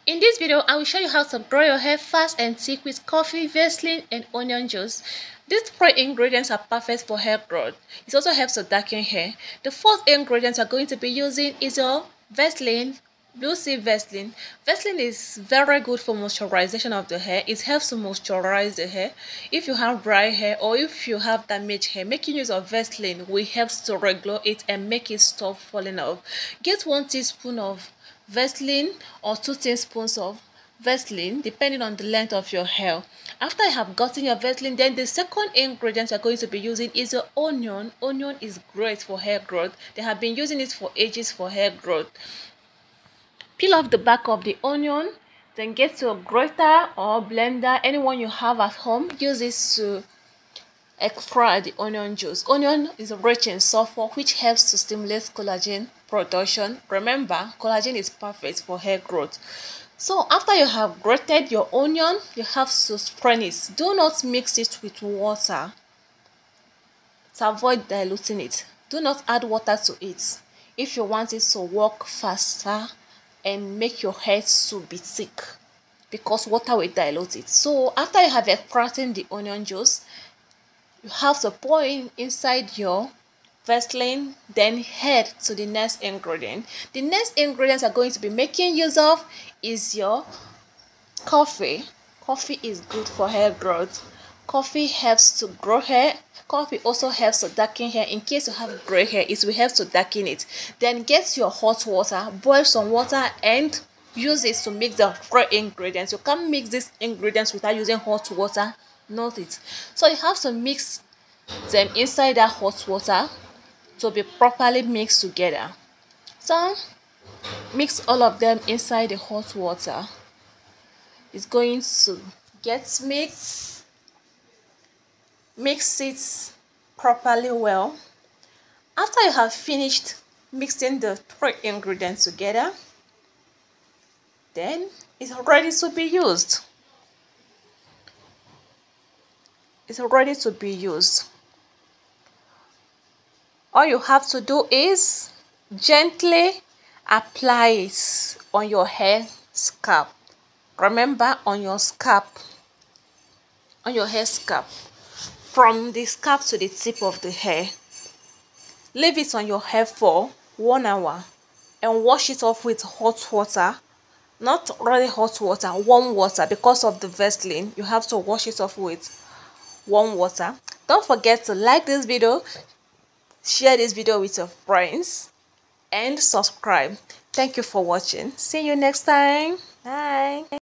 In this video, I will show you how to grow your hair fast and thick with coffee, Vaseline, and onion juice. These three ingredients are perfect for hair growth. It also helps to darken hair. The first ingredient you're going to be using is your Vaseline, Blue Sea Vaseline. Vaseline is very good for moisturization of the hair. It helps to moisturize the hair. If you have dry hair or if you have damaged hair, making use of Vaseline will help to regulate it and make it stop falling off. Get 1 teaspoon of Vaseline or 2 teaspoons of Vaseline depending on the length of your hair. After you have gotten your Vaseline, then the second ingredient you're going to be using is your onion. Onion is great for hair growth. They have been using it for ages for hair growth. Peel off the back of the onion, then get your grater or blender, anyone you have at home. Use this to extract the onion juice. Onion is rich in sulfur, which helps to stimulate collagen production. Remember, collagen is perfect for hair growth. So after you have grated your onion, you have to strain it. Do not mix it with water to avoid diluting it. Do not add water to it if you want it to work faster and make your hair to be thick, because water will dilute it. So after you have extracted the onion juice, you have to pour in inside your Vaseline, then head to the next ingredient. The next ingredient you're going to be making use of is your coffee. Coffee is good for hair growth. Coffee helps to grow hair. Coffee also helps to darken hair. In case you have gray hair, it will help to darken it. Then get your hot water, boil some water and use it to mix the three ingredients. You can't mix these ingredients without using hot water. Note it. So you have to mix them inside that hot water to be properly mixed together. So mix all of them inside the hot water. It's going to get mixed. Mix it properly well. After you have finished mixing the three ingredients together, then it's ready to be used. It's ready to be used. All you have to do is gently apply it on your hair scalp. Remember, on your scalp, on your hair scalp, from the scalp to the tip of the hair. Leave it on your hair for 1 hour and wash it off with hot water. Not really hot water, warm water. Because of the Vaseline, you have to wash it off with warm water. Don't forget to like this video, share this video with your friends, and subscribe. Thank you for watching. See you next time. Bye.